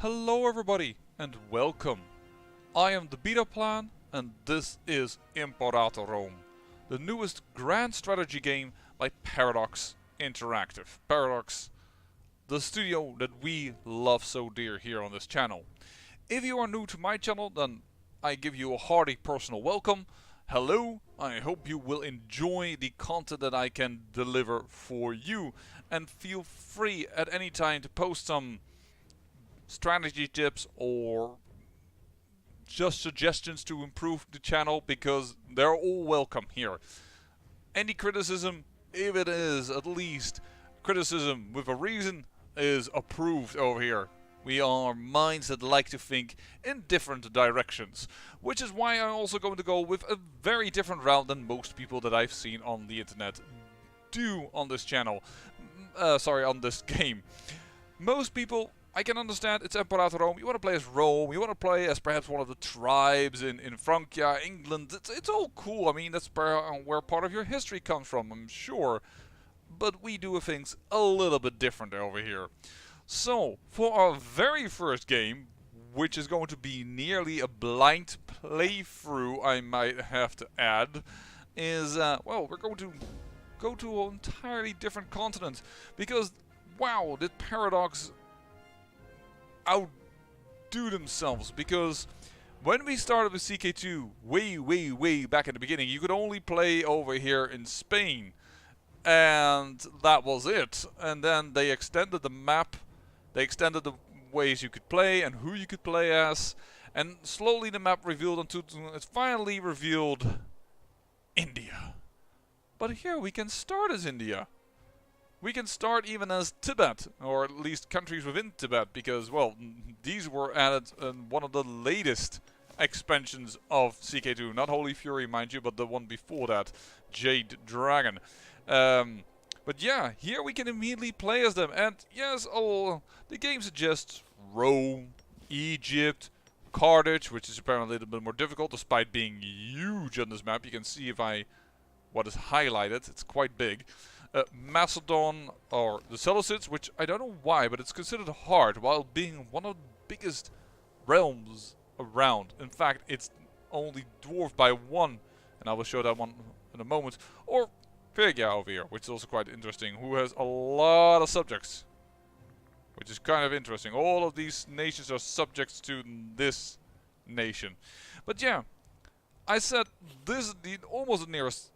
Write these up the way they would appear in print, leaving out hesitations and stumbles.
Hello everybody and welcome. I am the Beta Plan and this is Imperator Rome, the newest grand strategy game by Paradox Interactive. Paradox, the studio that we love so dear here on this channel. If you are new to my channel, then I give you a hearty personal welcome. Hello, I hope you will enjoy the content that I can deliver for you, and feel free at any time to post some strategy tips or just suggestions to improve the channel, because they're all welcome here. Any criticism, if it is at least criticism with a reason, is approved over here. We are minds that like to think in different directions, which is why I'm also going to go with a very different route than most people that I've seen on the internet do on this channel. On this game. Most people, I can understand, it's Imperator Rome, you want to play as Rome, you want to play as perhaps one of the tribes in Francia, England, it's all cool. I mean, that's where part of your history comes from, I'm sure. But we do things a little bit different over here. So, for our very first game, which is going to be nearly a blind playthrough, I might have to add, is, well, we're going to go to an entirely different continent. Because, wow, did Paradox outdo themselves. Because when we started with CK2 way back in the beginning, you could only play over here in Spain. And that was it. And then they extended the map. They extended the ways you could play and who you could play as. And slowly the map revealed until it finally revealed India. But here we can start as India. We can start even as Tibet, or at least countries within Tibet, because, well, these were added in one of the latest expansions of CK2. Not Holy Fury, mind you, but the one before that, Jade Dragon. But yeah, here we can immediately play as them. And yes, the game suggests Rome, Egypt, Carthage, which is apparently a little bit more difficult, despite being huge on this map. You can see what is highlighted, it's quite big. Macedon, or the Seleucids, which I don't know why, but it's considered hard, while being one of the biggest realms around. In fact, it's only dwarfed by one, and I will show that one in a moment. Or Phrygia over here, which is also quite interesting, who has a lot of subjects, which is kind of interesting. All of these nations are subjects to this nation. But yeah, I said this is almost the nearest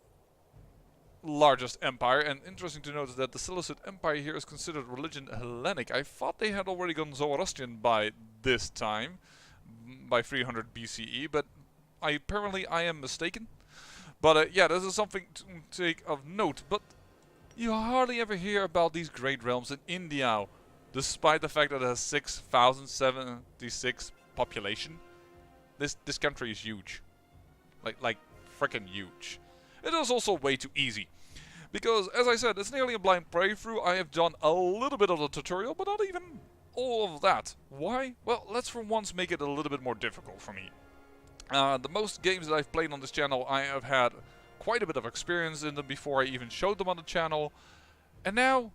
largest empire, and interesting to notice that the Seleucid Empire here is considered religion Hellenic. I thought they had already gone Zoroastrian by this time, by 300 BCE, but apparently I am mistaken. But yeah, this is something to take of note. But you hardly ever hear about these great realms in India, despite the fact that it has 6,076 population. This country is huge, like freaking huge. It is also way too easy. Because, as I said, it's nearly a blind playthrough. I have done a little bit of the tutorial, but not even all of that. Why? Well, let's for once make it a little bit more difficult for me. The most games that I've played on this channel, I have had quite a bit of experience in them before I even showed them on the channel. And now,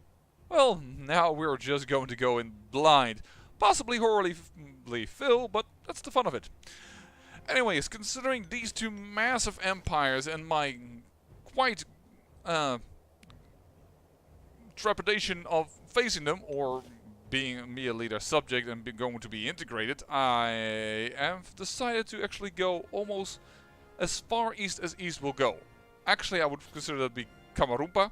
well, now we're just going to go in blind. Possibly horribly fill, but that's the fun of it. Anyways, considering these two massive empires and my quite trepidation of facing them, or being immediately their subject and going to be integrated, I have decided to actually go almost as far east as east will go. Actually, I would consider that to be Kamarumpa,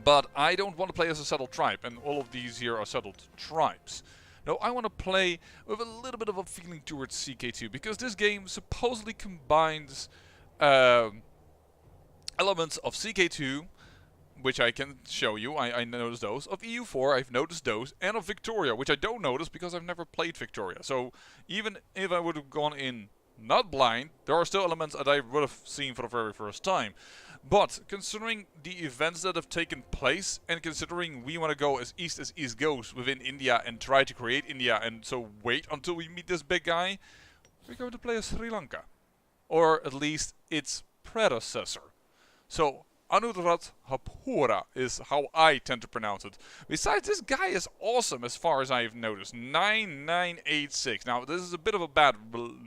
but I don't want to play as a settled tribe, and all of these here are settled tribes. No, I want to play with a little bit of a feeling towards CK2, because this game supposedly combines elements of CK2, which I can show you, I noticed those, of EU4, I've noticed those, and of Victoria, which I don't notice because I've never played Victoria. So even if I would have gone in not blind, there are still elements that I would have seen for the very first time. But considering the events that have taken place, and considering we want to go as east goes within India and try to create India, and so wait until we meet this big guy, we're going to play as Sri Lanka. Or at least its predecessor. So Anuradhapura is how I tend to pronounce it. Besides, this guy is awesome as far as I've noticed. 9986. Now, this is a bit of a bad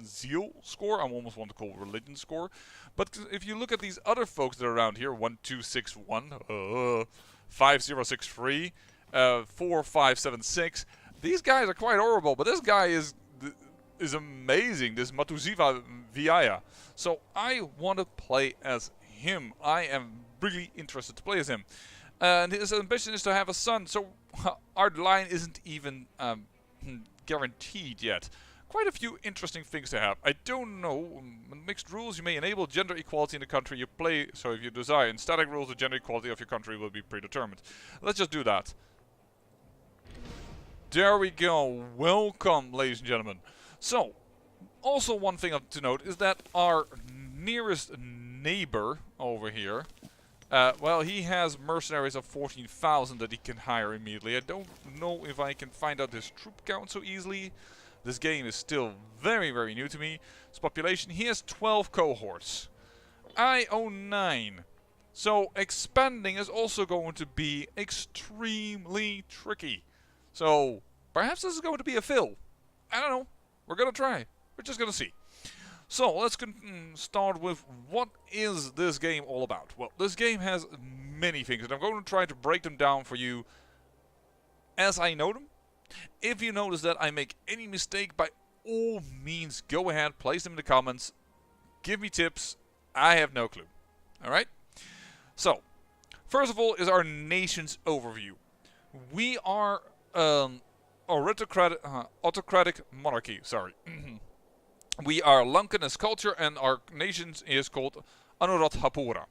zeal score. I almost want to call religion score. But if you look at these other folks that are around here, 1261, 5063, 4576. These guys are quite horrible, but this guy is amazing, this Matuziva Viaya. So I want to play as him. I am really interested to play as him. And his ambition is to have a son, so our line isn't even guaranteed yet. Quite a few interesting things to have. I don't know, mixed rules, you may enable gender equality in the country you play, so if you desire. In static rules, the gender equality of your country will be predetermined. Let's just do that. There we go. Welcome, ladies and gentlemen. So, also one thing to note is that our nearest neighbor over here, well, he has mercenaries of 14,000 that he can hire immediately. I don't know if I can find out his troop count so easily. This game is still very, very new to me. His population, he has 12 cohorts. I own 9. So, expanding is also going to be extremely tricky. So, perhaps this is going to be a fill. I don't know. We're going to try. We're just going to see. So, let's start with what is this game all about? Well, this game has many things, and I'm going to try to break them down for you as I know them. If you notice that I make any mistake, by all means, go ahead, place them in the comments. Give me tips. I have no clue. Alright? So, first of all is our nation's overview. We are autocratic monarchy, sorry. We are Lankan as culture, and our nation is called Anuradhapura.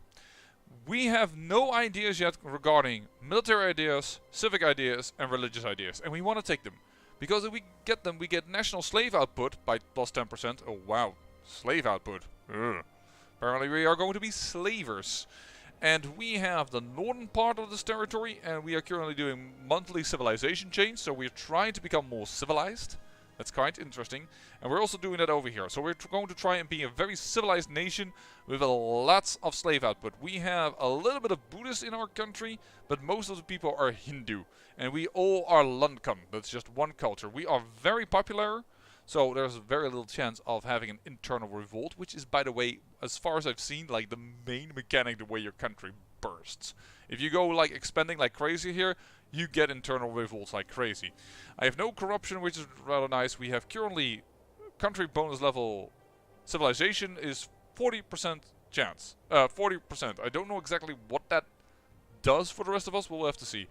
We have no ideas yet regarding military ideas, civic ideas, and religious ideas, and we want to take them. Because if we get them, we get national slave output by plus 10%. Oh wow, slave output. Ugh. Apparently we are going to be slavers. And we have the northern part of this territory, and we are currently doing monthly civilization change, so we're trying to become more civilized. That's quite interesting. And we're also doing that over here. So we're going to try and be a very civilized nation with lots of slave output. We have a little bit of Buddhists in our country, but most of the people are Hindu. And we all are Lankan. That's just one culture. We are very popular, so there's very little chance of having an internal revolt, which is, by the way, as far as I've seen, like the main mechanic the way your country bursts. If you go like expanding like crazy here, you get internal revolts like crazy. I have no corruption, which is rather nice. We have currently country bonus level civilization is 40% chance. 40%. I don't know exactly what that does for the rest of us. We'll have to see.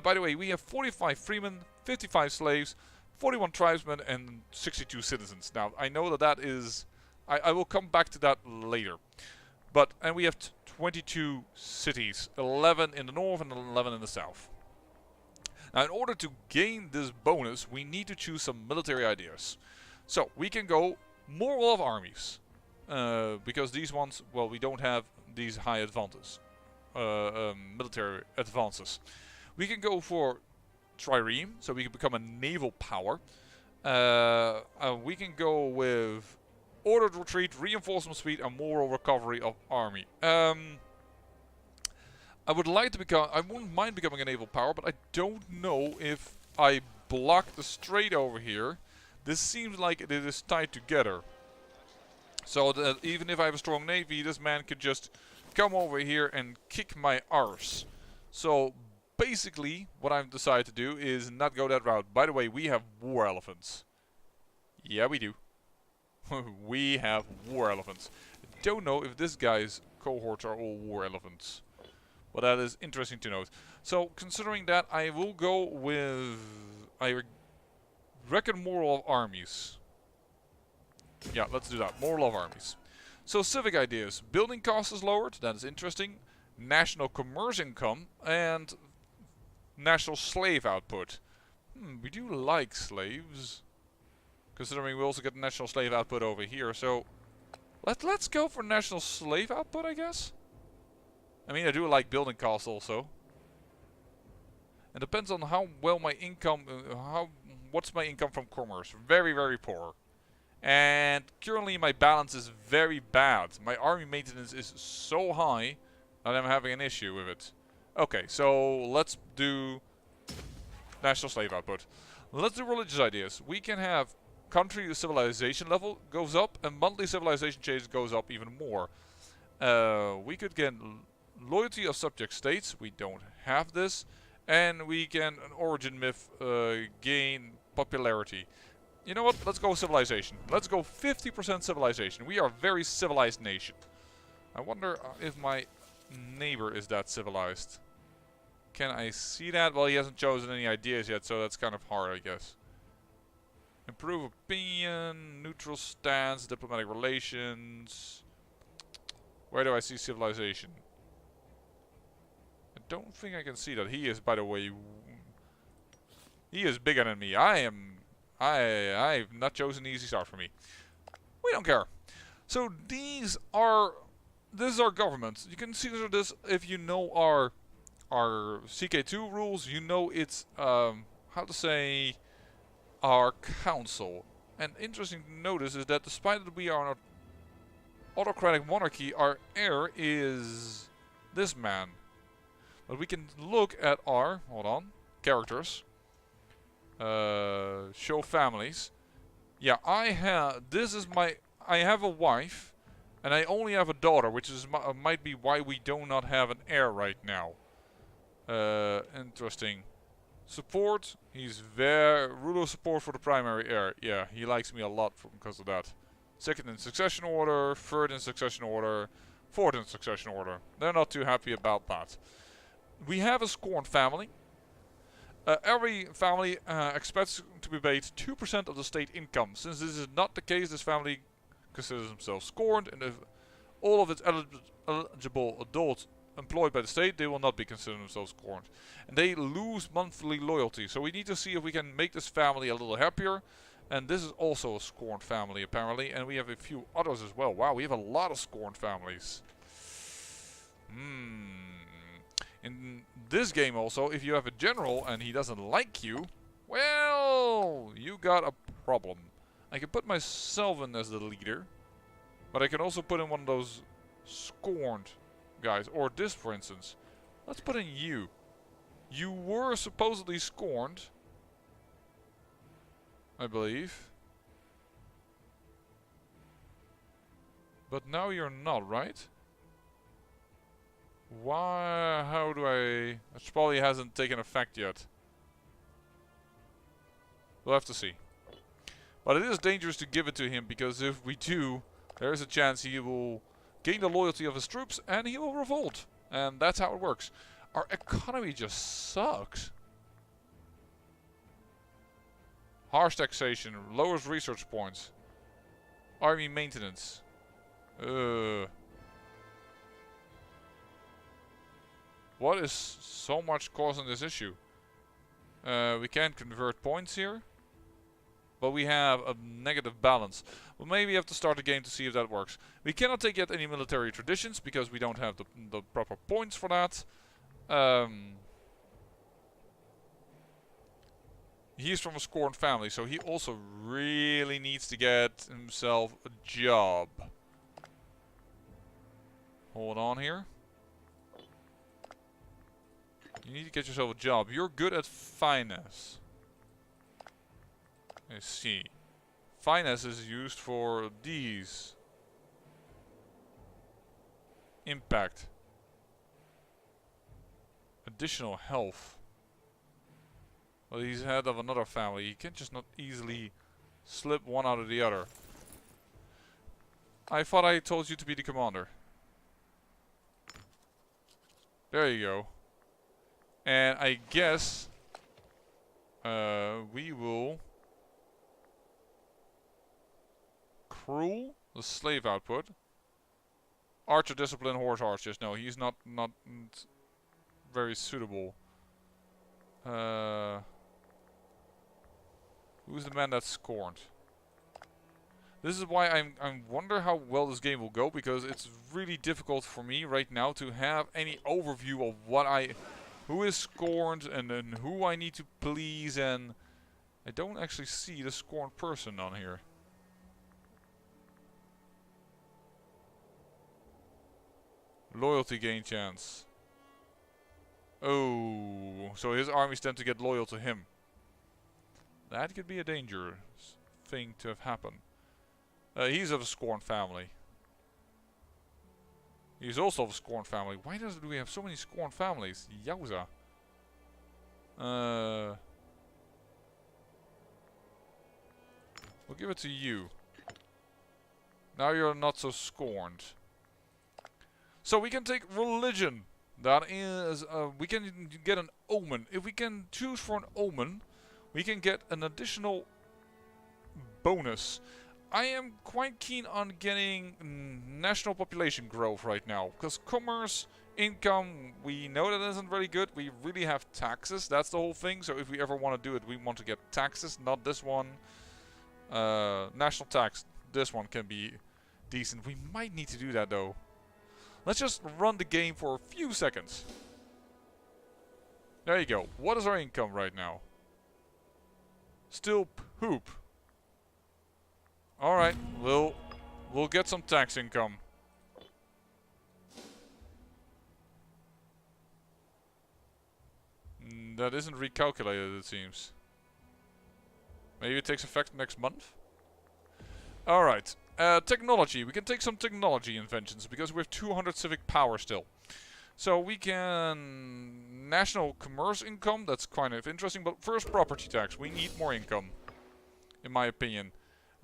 By the way, we have 45 freemen, 55 slaves, 41 tribesmen, and 62 citizens. Now, I know that that is... I will come back to that later. And we have 22 cities, 11 in the north and 11 in the south. Now, in order to gain this bonus, we need to choose some military ideas. So, we can go more love armies. Because these ones, well, we don't have these high advantages. Military advances. We can go for trireme, so we can become a naval power. We can go with ordered retreat, reinforcement speed, and moral recovery of army. I would like to become... I wouldn't mind becoming a naval power, but I don't know if I block the strait over here. This seems like it is tied together. So that even if I have a strong navy, this man could just come over here and kick my arse. So basically, what I've decided to do is not go that route. By the way, we have war elephants. Yeah, we do. We have war elephants. Don't know if this guy's cohorts are all war elephants. But that is interesting to note. So, considering that, I will go with... I reckon moral of armies. Yeah, let's do that. Moral of armies. So, civic ideas. Building cost is lowered. That is interesting. National commerce income. And national slave output. We do like slaves. Considering we also get national slave output over here. So, let's go for national slave output, I guess. I mean, I do like building costs also. It depends on how well my income, what's my income from commerce. Very, very poor. And currently my balance is very bad. My army maintenance is so high that I'm having an issue with it. Okay, so let's do national slave output. Let's do religious ideas. We can have country civilization level goes up and monthly civilization change goes up even more. We could get loyalty of subject states. We don't have this. And we can, an origin myth, gain popularity. You know what? Let's go civilization. Let's go 50% civilization. We are a very civilized nation. I wonder if my neighbor is that civilized. Can I see that? Well, he hasn't chosen any ideas yet, so that's kind of hard, I guess. Improve opinion, neutral stance, diplomatic relations. Where do I see civilization? I don't think I can see that. He is, by the way, he is bigger than me. I've not chosen the easy start for me. We don't care. So this is our government. You can see this if you know our CK2 rules. You know it's how to say our council. And interesting to notice is that despite that we are an autocratic monarchy, our heir is this man. But we can look at our characters. Show families. Yeah, I have a wife, and I only have a daughter, which is might be why we do not have an heir right now. Interesting. Support. He's very ruler support for the primary heir. Yeah, he likes me a lot because of that. Second in succession order, third in succession order, fourth in succession order. They're not too happy about that. We have a scorned family. Every family expects to be paid 2% of the state income. Since this is not the case, this family considers themselves scorned, and if all of its eligible adults employed by the state, they will not be considered themselves scorned. And they lose monthly loyalty. So we need to see if we can make this family a little happier. And this is also a scorned family, apparently. And we have a few others as well. Wow, we have a lot of scorned families. In this game also, if you have a general and he doesn't like you, well, you got a problem. I can put myself in as the leader, but I can also put in one of those scorned guys. Or this, for instance. Let's put in you. You were supposedly scorned, I believe. But now you're not, right? Why? How do I... It probably hasn't taken effect yet. We'll have to see. But it is dangerous to give it to him, because if we do, there is a chance he will gain the loyalty of his troops and he will revolt. And that's how it works. Our economy just sucks. Harsh taxation, lowers research points. Army maintenance. What is so much causing this issue? We can't convert points here. But we have a negative balance. Well, maybe we have to start the game to see if that works. We cannot take yet any military traditions because we don't have the proper points for that. He's from a scorned family, so he also really needs to get himself a job. Hold on here. You need to get yourself a job. You're good at finance. I see. Finance is used for these. Impact. Additional health. Well, he's head of another family. He can just not easily slip one out of the other. I thought I told you to be the commander. There you go. And I guess we will cruel the slave output. Archer discipline, horse archers. No, he's not very suitable. Who's the man that's scorned? This is why I wonder how well this game will go, because it's really difficult for me right now to have any overview of who is scorned and then who I need to please, and I don't actually see the scorned person on here. Loyalty gain chance. Oh, so his armies tend to get loyal to him. That could be a dangerous thing to have happen. He's of a Scorn family. He's also of a Scorn family. Why do we have so many Scorn families? Yowza. We'll give it to you. Now you're not so scorned. So we can take religion. That is, we can get an omen. If we can choose for an omen, we can get an additional bonus. I am quite keen on getting national population growth right now. Because commerce, income, we know that isn't very good. We really have taxes. That's the whole thing. So if we ever want to do it, we want to get taxes, not this one. National tax. This one can be decent. We might need to do that though. Let's just run the game for a few seconds. There you go. What is our income right now? Still poop. Alright, we'll get some tax income. That isn't recalculated, it seems. Maybe it takes effect next month? Alright. Technology. We can take some technology inventions because we have 200 civic power still. So we can... National commerce income, that's kind of interesting. But first property tax. We need more income. In my opinion.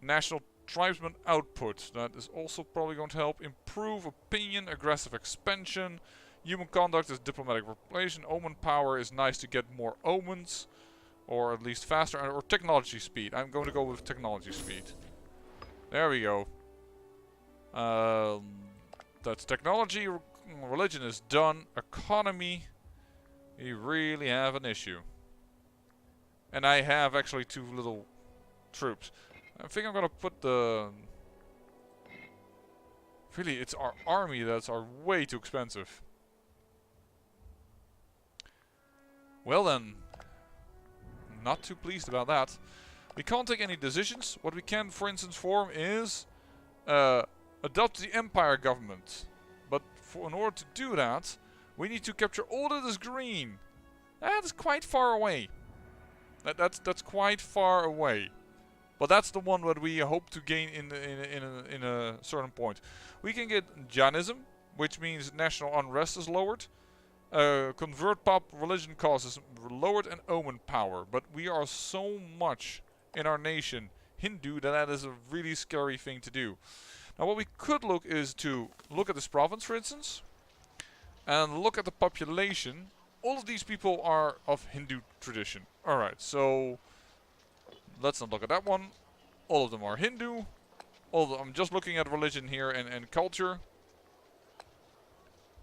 National tribesman output. That is also probably going to help. Improve opinion, aggressive expansion. Human conduct is diplomatic relation. Omen power is nice to get more omens. Or at least faster. Or technology speed. I'm going to go with technology speed. There we go. That's technology. Religion is done. Economy. We really have an issue. And I have actually too little troops. I think I'm gonna put the... Really, it's our army that's way too expensive. Well then. Not too pleased about that. We can't take any decisions. What we can, for instance, form is adopt the Empire government. But in order to do that, we need to capture all that is green. That is quite far away. That's quite far away. But that's the one that we hope to gain in a certain point. We can get Jainism, which means national unrest is lowered. Convert pop religion causes lowered, and omen power. But we are so much in our nation Hindu that is a really scary thing to do. Now what we could look is to look at this province, for instance, and look at the population. All of these people are of Hindu tradition. Alright, so let's not look at that one. All of them are Hindu. I'm just looking at religion here and culture.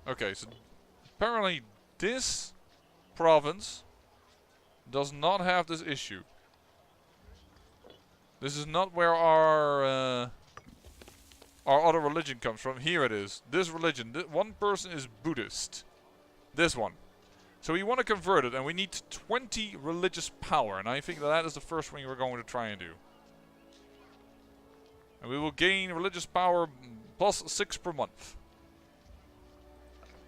Okay, so apparently this province does not have this issue. This is not where our other religion comes from. Here it is. This religion. One person is Buddhist. This one. So we want to convert it, and we need 20 religious power. And I think that is the first thing we're going to try and do. And we will gain religious power plus 6 per month.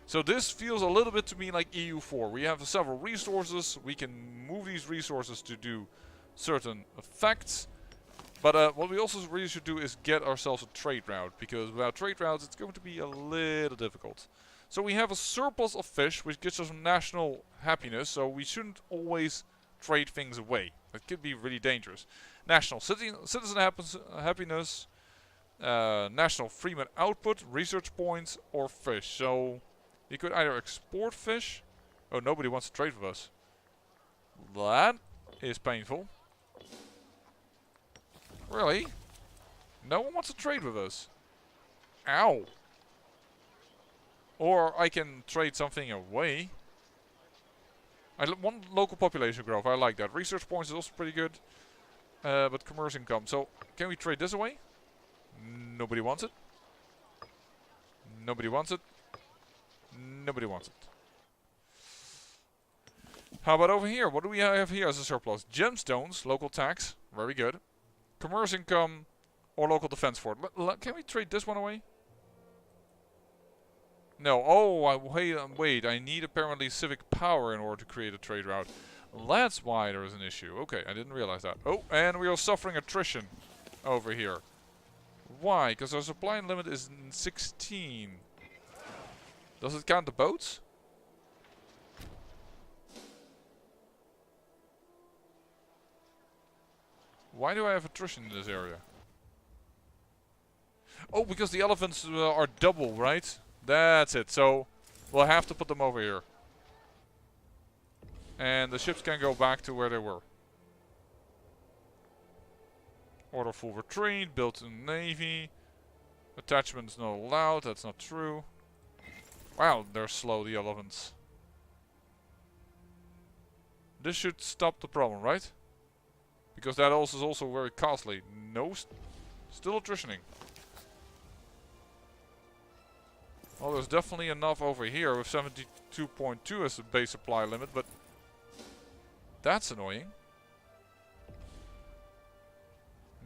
So this feels a little bit to me like EU4. We have several resources. We can move these resources to do certain effects. But what we also really should do is get ourselves a trade route. Because without trade routes, it's going to be a little difficult. So we have a surplus of fish, which gives us some national happiness. So we shouldn't always trade things away. That could be really dangerous. National citizen happiness. National freeman output, research points, or fish. So you could either export fish. Oh, nobody wants to trade with us. That is painful. Really? No one wants to trade with us. Ow. Or I can trade something away. I want local population growth. I like that. Research points is also pretty good. But commerce income. So, can we trade this away? Nobody wants it. Nobody wants it. Nobody wants it. How about over here? What do we have here as a surplus? Gemstones, local tax. Very good. Commerce income or local defense fort. Can we trade this one away? No, oh, wait, I need apparently civic power in order to create a trade route. That's why there is an issue. Okay, I didn't realize that. Oh, and we are suffering attrition over here. Why? Because our supply limit is 16. Does it count the boats? Why do I have attrition in this area? Oh, because the elephants are double, right? That's it. So, we'll have to put them over here. And the ships can go back to where they were. Order full retreat, built-in navy. Attachments not allowed, that's not true. Wow, they're slow, the elephants. This should stop the problem, right? Because that also is also very costly. No, still attritioning. Well, there's definitely enough over here with 72.2 as the base supply limit, but that's annoying.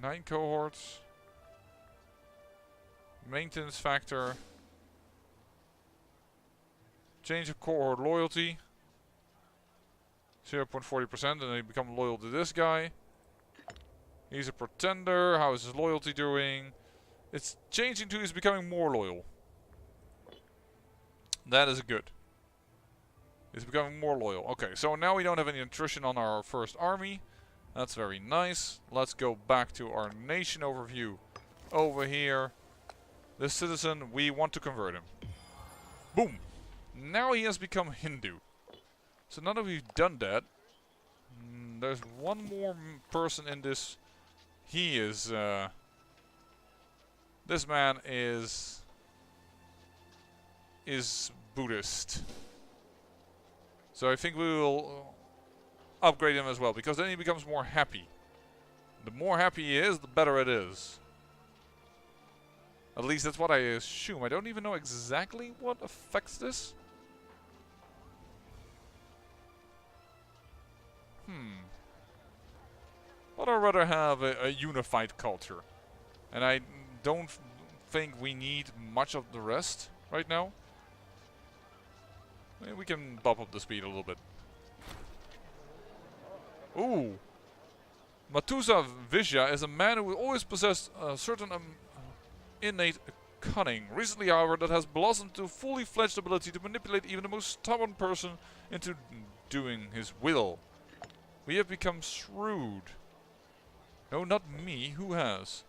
9 cohorts. Maintenance factor. Change of cohort loyalty. 0.40% and they become loyal to this guy. He's a pretender. How is his loyalty doing? It's changing to he's becoming more loyal. That is good. He's becoming more loyal. Okay, so now we don't have any attrition on our first army. That's very nice. Let's go back to our nation overview. Over here. This citizen, we want to convert him. Boom! Now he has become Hindu. So now that we've done that, there's one more person in this. He is, this man is Buddhist. So I think we will upgrade him as well, because then he becomes more happy. The more happy he is, the better it is. At least that's what I assume. I don't even know exactly what affects this. But I'd rather have a unified culture. And I don't think we need much of the rest right now. Maybe we can bump up the speed a little bit. Ooh! Matusa Vijaya is a man who always possessed a certain innate cunning. Recently, however, that has blossomed to fully fledged ability to manipulate even the most stubborn person into doing his will. We have become shrewd. No, not me. Who has?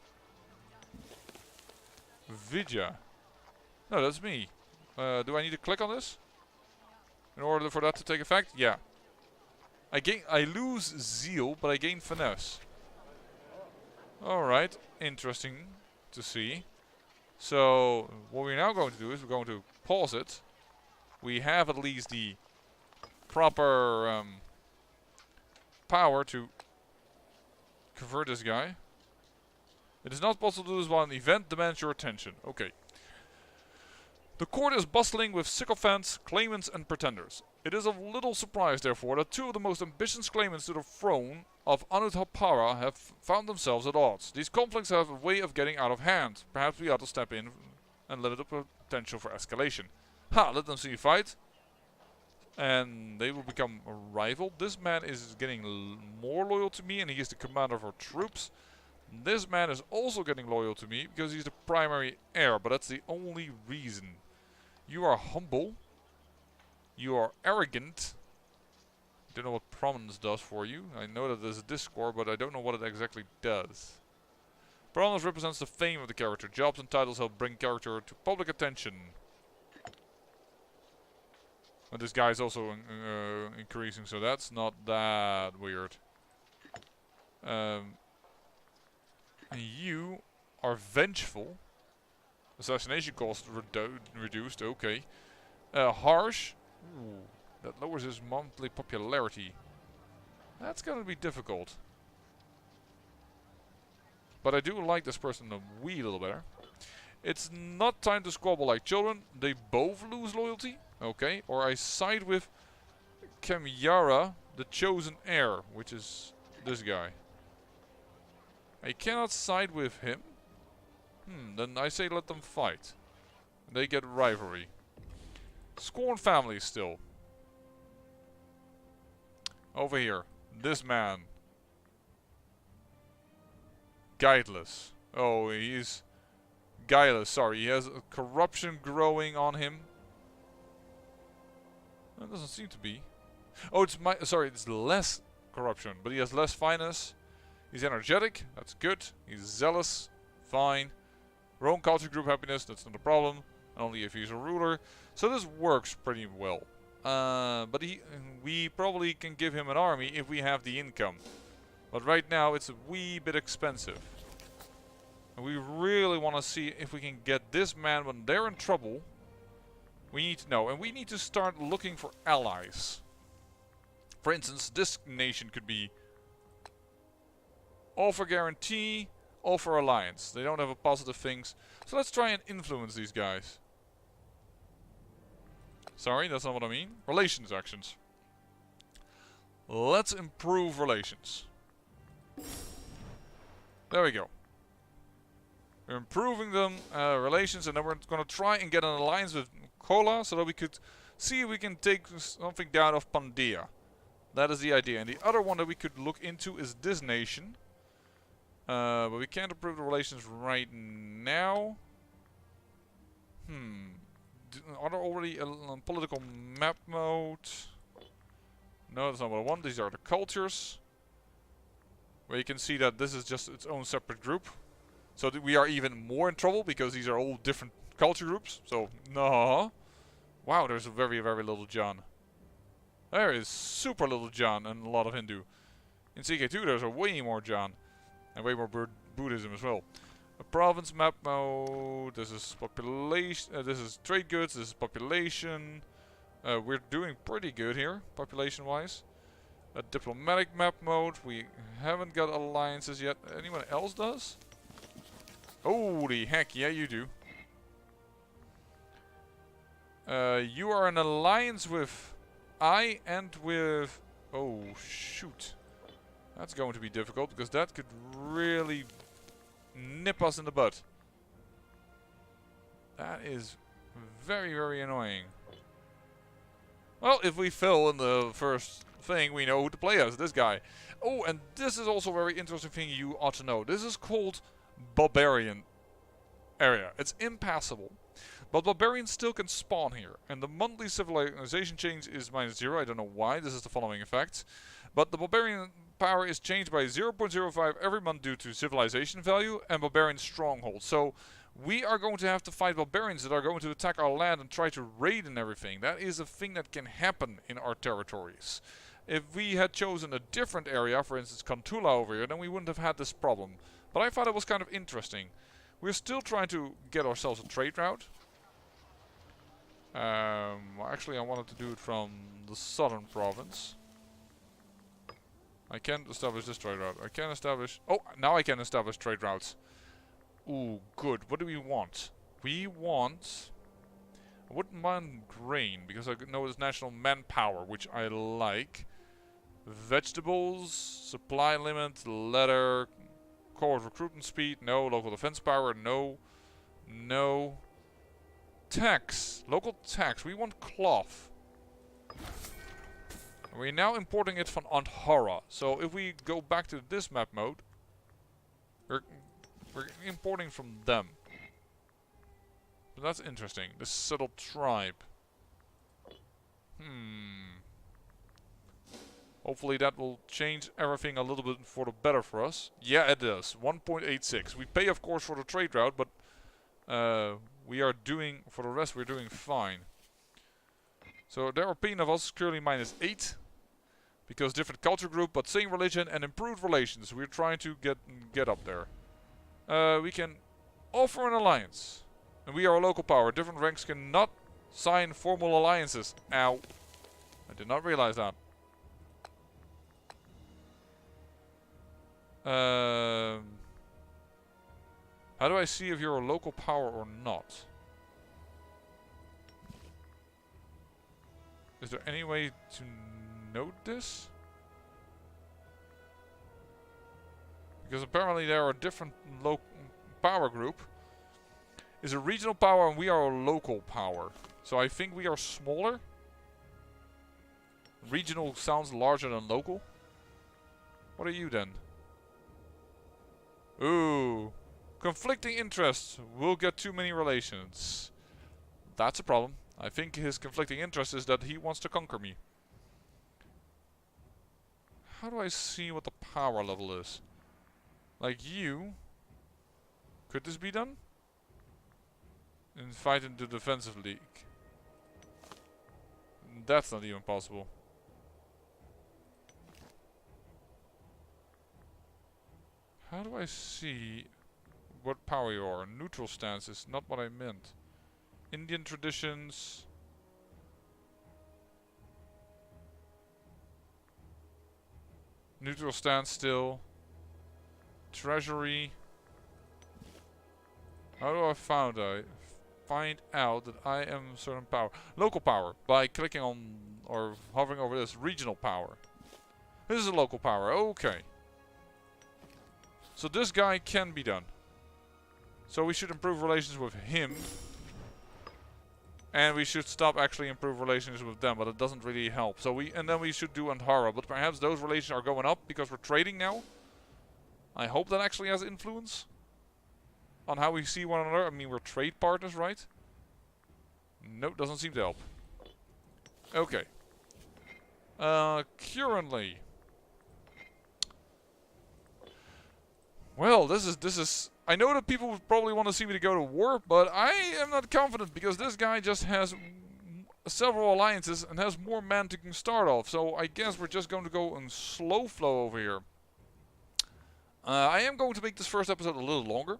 Vijaya. No, that's me. Do I need to click on this in order for that to take effect? Yeah. I lose zeal, but I gain finesse. Alright, interesting to see. So, what we're now going to do is we're going to pause it. We have at least the proper power to convert this guy. It is not possible to do this while an event demands your attention. Okay. The court is bustling with sycophants, claimants and pretenders. It is of little surprise, therefore, that two of the most ambitious claimants to the throne of Anuradhapura have found themselves at odds. These conflicts have a way of getting out of hand. Perhaps we ought to step in and limit the potential for escalation. Ha! Let them see you fight. And they will become a rival. This man is getting more loyal to me and he is the commander of our troops. This man is also getting loyal to me because he's the primary heir, but that's the only reason. You are humble. You are arrogant. I don't know what prominence does for you. I know that there's a discord, but I don't know what it exactly does. Prominence represents the fame of the character. Jobs and titles help bring character to public attention. And this guy is also increasing, so that's not that weird. You are vengeful. Assassination cost reduced, okay. Harsh. Ooh, that lowers his monthly popularity. That's gonna be difficult. But I do like this person a wee little better. It's not time to squabble like children. They both lose loyalty. Okay. Or I side with Kamyara, the chosen heir, which is this guy. I cannot side with him. Then I say let them fight. They get rivalry. Scorn family still. Over here. This man. Guideless. Oh, he's guileless. Sorry, he has corruption growing on him. That doesn't seem to be. Oh, it's less corruption, but he has less fineness. He's energetic. That's good. He's zealous. Fine. Rome culture group happiness. That's not a problem. Only if he's a ruler. So this works pretty well. But we probably can give him an army if we have the income. But right now it's a wee bit expensive. And we really want to see if we can get this man when they're in trouble. We need to know. And we need to start looking for allies. For instance, this nation could be all for guarantee, all for alliance. They don't have a positive things. So let's try and influence these guys. Sorry, that's not what I mean. Relations actions. Let's improve relations. There we go. We're improving them, relations, and then we're going to try and get an alliance with Kola so that we could see if we can take something down of Pandia. That is the idea. And the other one that we could look into is this nation. But we can't improve the relations right now. Are there already a political map mode? No, that's not what I want. These are the cultures. Where you can see that this is just its own separate group. So that we are even more in trouble because these are all different culture groups. So, no. Wow, there's a very, very little John. There is super little John and a lot of Hindu. In CK2 there's a way more John. And way more Buddhism as well. A province map mode. This is population. This is trade goods. This is population. We're doing pretty good here, population-wise. A diplomatic map mode. We haven't got alliances yet. Anyone else does? Holy heck, yeah, you do. You are in alliance with I and with... Oh, shoot. That's going to be difficult because that could really nip us in the butt. That is very, very annoying. Well, if we fail in the first thing, we know who to play as. This guy. Oh, and this is also a very interesting thing you ought to know. This is called Barbarian area. It's impassable. But barbarians still can spawn here. And the monthly civilization change is -0. I don't know why. This is the following effect. But the barbarian power is changed by 0.05 every month due to civilization value and barbarian stronghold. So we are going to have to fight barbarians that are going to attack our land and try to raid and everything. That is a thing that can happen in our territories. If we had chosen a different area, for instance Kantula over here, then we wouldn't have had this problem. But I thought it was kind of interesting. We're still trying to get ourselves a trade route. Actually I wanted to do it from the southern province. I can't establish this trade route. I can establish... Oh, now I can establish trade routes. Ooh, good. What do we want? We want... I wouldn't mind grain, because I know it's national manpower, which I like. Vegetables, supply limit, leather, core recruitment speed, no. Local defense power, no. No. Tax. Local tax. We want cloth. We're now importing it from Antara. So if we go back to this map mode, we're importing from them. So that's interesting. This settled tribe. Hopefully that will change everything a little bit for the better for us. Yeah, it does. 1.86. We pay, of course, for the trade route, but we are doing, for the rest, we're doing fine. So their opinion of us is currently -8. Because different culture group, but same religion and improved relations. We're trying to get up there. We can offer an alliance. And we are a local power. Different ranks cannot sign formal alliances. Ow. I did not realize that. How do I see if you're a local power or not? Is there any way to note this? Because apparently there are a different power group. Is a regional power and we are a local power. So I think we are smaller. Regional sounds larger than local. What are you then? Ooh. Conflicting interests. We'll get too many relations. That's a problem. I think his conflicting interest is that he wants to conquer me. How do I see what the power level is? Like you. Could this be done? Invite into defensive league. That's not even possible. How do I see what power you are? Neutral stance is not what I meant. Indian traditions. Neutral stance still. Treasury. How do I find out that I am certain power? Local power. By clicking on or hovering over this. Regional power. This is a local power. Okay. So this guy can be done. So we should improve relations with him. And we should stop actually improve relations with them, but it doesn't really help. So then we should do Andhara, but perhaps those relations are going up because we're trading now. I hope that actually has influence on how we see one another. I mean, we're trade partners, right? Nope, doesn't seem to help. Okay. Currently. Well, this is. I know that people would probably want to see me to go to war, but I am not confident because this guy just has several alliances and has more men to start off. So I guess we're just going to go in slow flow over here. I am going to make this first episode a little longer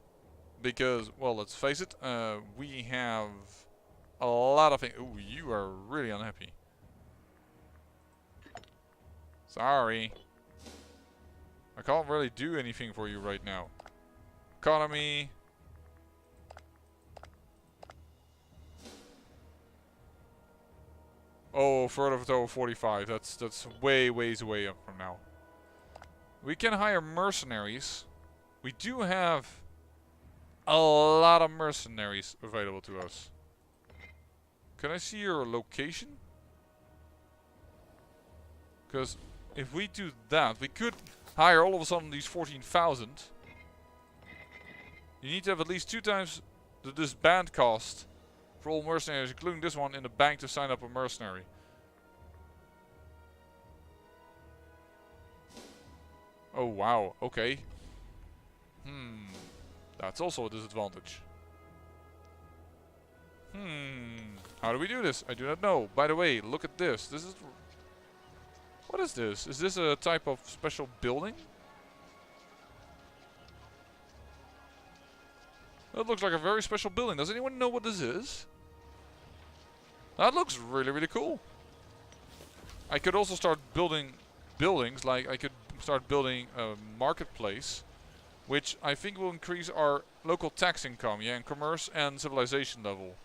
because, well, let's face it, we have a lot of things. Ooh, you are really unhappy. Sorry. I can't really do anything for you right now. Economy. Oh, further to 45. That's ways away up from now. We can hire mercenaries. We do have a lot of mercenaries available to us. Can I see your location? Because if we do that, we could hire all of a sudden these 14,000. You need to have at least 2 times the disband cost for all mercenaries, including this one, in the bank to sign up a mercenary. Oh wow, okay. That's also a disadvantage. How do we do this? I do not know. By the way, look at this. This is... What is this? Is this a type of special building? That looks like a very special building. Does anyone know what this is? That looks really, really cool. I could also start building buildings. Like I could start building a marketplace, which I think will increase our local tax income, yeah, and commerce and civilization level,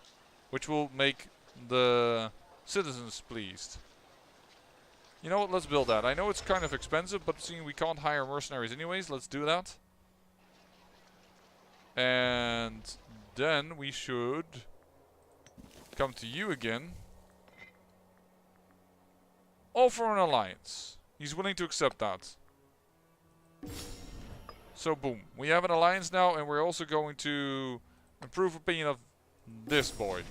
which will make the citizens pleased. You know what? Let's build that. I know it's kind of expensive, but seeing we can't hire mercenaries anyways, let's do that. And then we should come to you again. Offer an alliance. He's willing to accept that. So boom. We have an alliance now, and we're also going to improve opinion of this boy.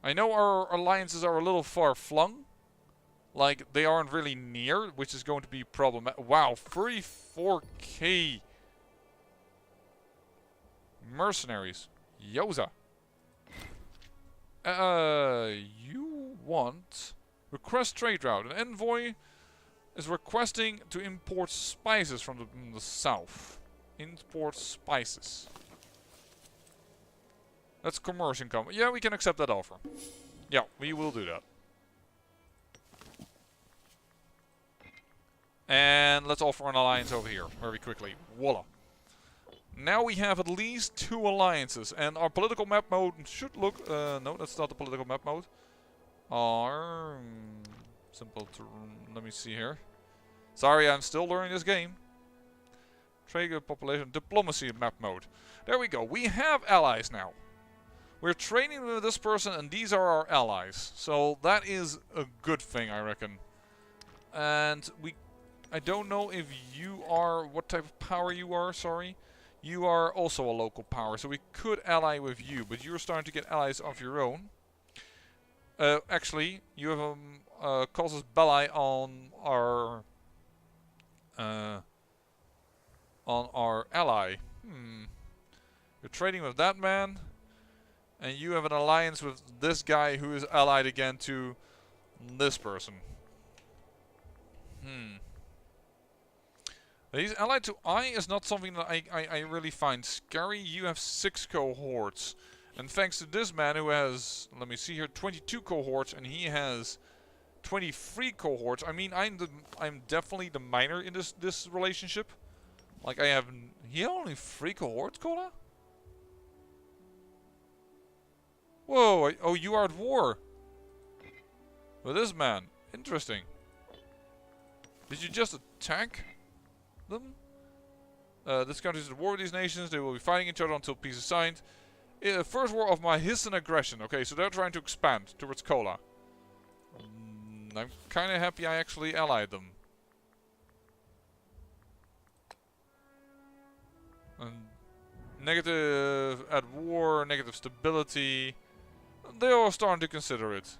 I know our alliances are a little far flung. Like, they aren't really near, which is going to be problematic. Wow, 34k mercenaries. Yoza. You want... Request trade route. An envoy is requesting to import spices from the south. Import spices. That's commerce income. Yeah, we can accept that offer. Yeah, we will do that. And let's offer an alliance over here very quickly. Voila. Now we have at least 2 alliances. And our political map mode should look... no, that's not the political map mode. Our... simple to... let me see here. Sorry, I'm still learning this game. Trade population diplomacy map mode. There we go. We have allies now. We're trading with this person, and these are our allies. So that is a good thing, I reckon. And I don't know if you are, what type of power you are, sorry. You are also a local power, so we could ally with you, but you're starting to get allies of your own. Actually, you have casus belli on our ally. You're trading with that man, and you have an alliance with this guy who is allied again to this person. He's allied to I is not something that I really find scary. You have 6 cohorts. And thanks to this man who has, let me see here, 22 cohorts, and he has 23 cohorts. I mean, I'm definitely the minor in this relationship. Like he only 3 cohorts, Cola? Whoa, oh, you are at war with this man. Interesting. Did you just attack them? This country is at war with these nations. They will be fighting each other until peace is signed. First war of my hidden aggression. Okay, so they're trying to expand towards Kola. I'm kind of happy I actually allied them. And negative at war, negative stability. They're all starting to consider it.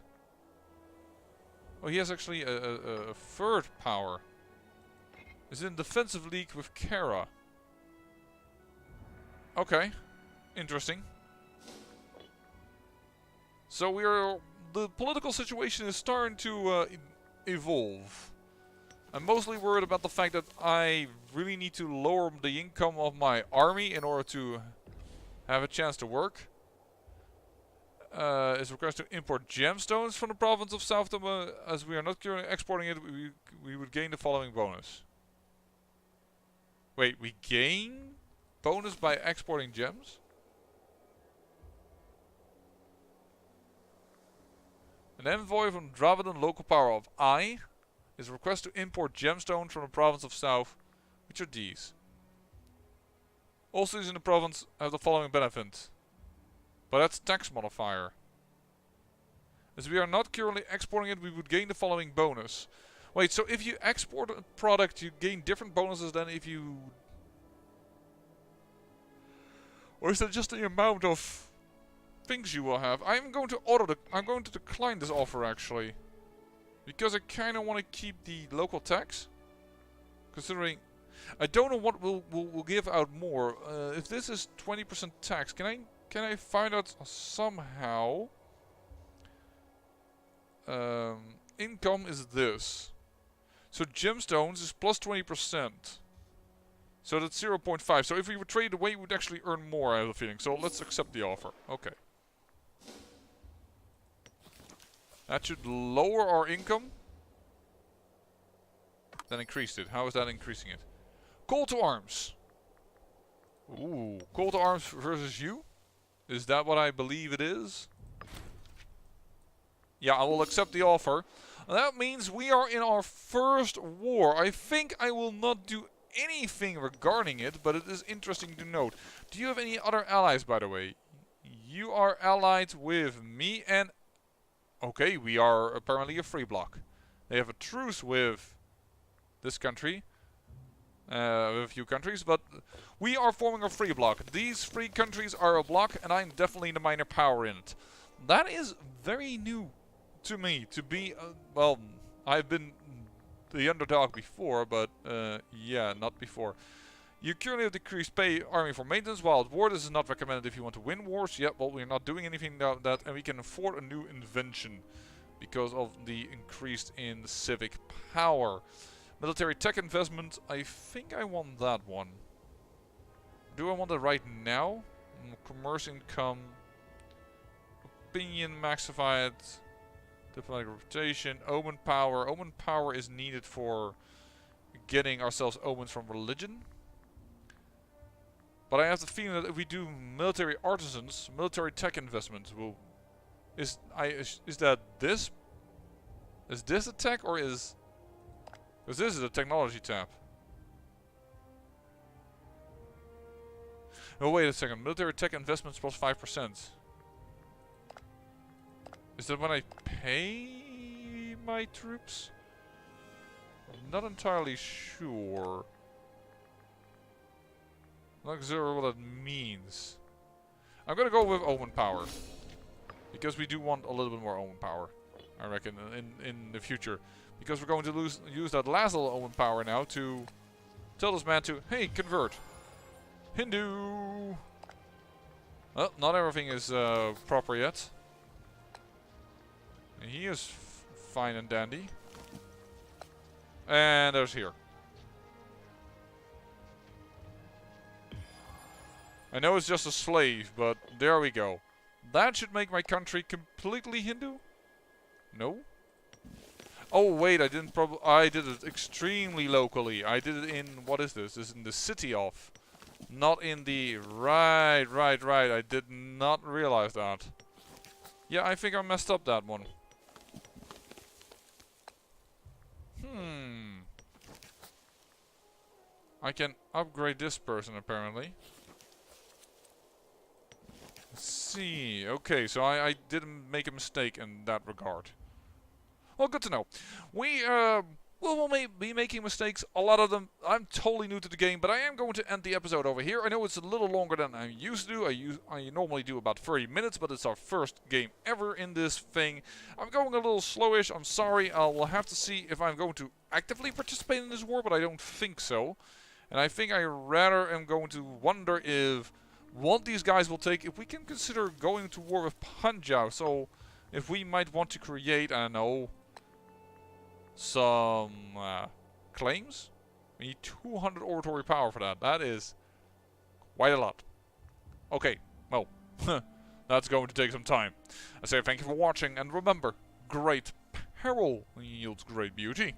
Oh, he has actually a third power. Is in defensive league with Kara. Okay, interesting. So the political situation is starting to evolve. I'm mostly worried about the fact that I really need to lower the income of my army in order to have a chance to work. It's requested to import gemstones from the province of South Tama. As we are not currently exporting it, we would gain the following bonus. Wait, we gain bonus by exporting gems? An envoy from Dravidan local power of I is requested to import gemstones from the province of South. Which are these? All cities in the province have the following benefit. But that's tax modifier. As we are not currently exporting it, we would gain the following bonus. Wait, so if you export a product, you gain different bonuses than if you... Or is that just the amount of things you will have? I'm going to decline this offer actually. Because I kind of want to keep the local tax. Considering... I don't know what will give out more. If this is 20% tax, can I find out somehow? Income is this. So gemstones is plus 20%. So that's 0.5. So if we would trade away, we would actually earn more, I have a feeling. So let's accept the offer. Okay. That should lower our income. Then increased it. How is that increasing it? Call to arms. Ooh, call to arms versus you? Is that what I believe it is? Yeah, I will accept the offer. That means we are in our first war. I think I will not do anything regarding it, but it is interesting to note. Do you have any other allies, by the way? You are allied with me and... Okay, we are apparently a free bloc. They have a truce with this country. With a few countries, but we are forming a free bloc. These 3 countries are a bloc, and I'm definitely the minor power in it. That is very new to me, to be, well, I've been the underdog before, but yeah, not before. You currently have decreased pay army for maintenance while at war. This is not recommended if you want to win wars. Yeah, well, we're not doing anything about that, and we can afford a new invention because of the increase in civic power. Military tech investment, I think I want that one. Do I want it right now? Commerce income. Opinion maxified. Diplomatic reputation. Omen power. Omen power is needed for getting ourselves omens from religion. But I have the feeling that if we do military artisans, military tech investments will... Is that this? Is this a tech or is... Because this is a technology tab. Oh, wait a second. Military tech investments plus 5%. Is that when I pay my troops? I'm not entirely sure. Not sure what that means. I'm gonna go with Omen Power. Because we do want a little bit more Omen Power. I reckon in the future. Because we're going to use that last little Omen Power now to tell this man to, hey, convert. Hindu! Well, not everything is proper yet. And he is fine and dandy. And there's here. I know it's just a slave, but there we go. That should make my country completely Hindu? No? Oh wait, I didn't I did it extremely locally. I did it in, what is this? This is in the city of. Not in the... Right. I did not realize that. Yeah, I think I messed up that one. I can upgrade this person apparently. Let's see. Okay, so I didn't make a mistake in that regard. Well, good to know. We'll be making mistakes, a lot of them. I'm totally new to the game, but I am going to end the episode over here. I know it's a little longer than I used to do. I normally do about 30 minutes, but it's our first game ever in this thing. I'm going a little slowish. I'm sorry. I'll have to see if I'm going to actively participate in this war, but I don't think so. And I think I rather am going to wonder if what these guys will take, if we can consider going to war with Punjab. So if we might want to create, I don't know, some claims. We need 200 oratory power for that. That is quite a lot. Okay, well, that's going to take some time. I say thank you for watching, and remember, great peril yields great beauty.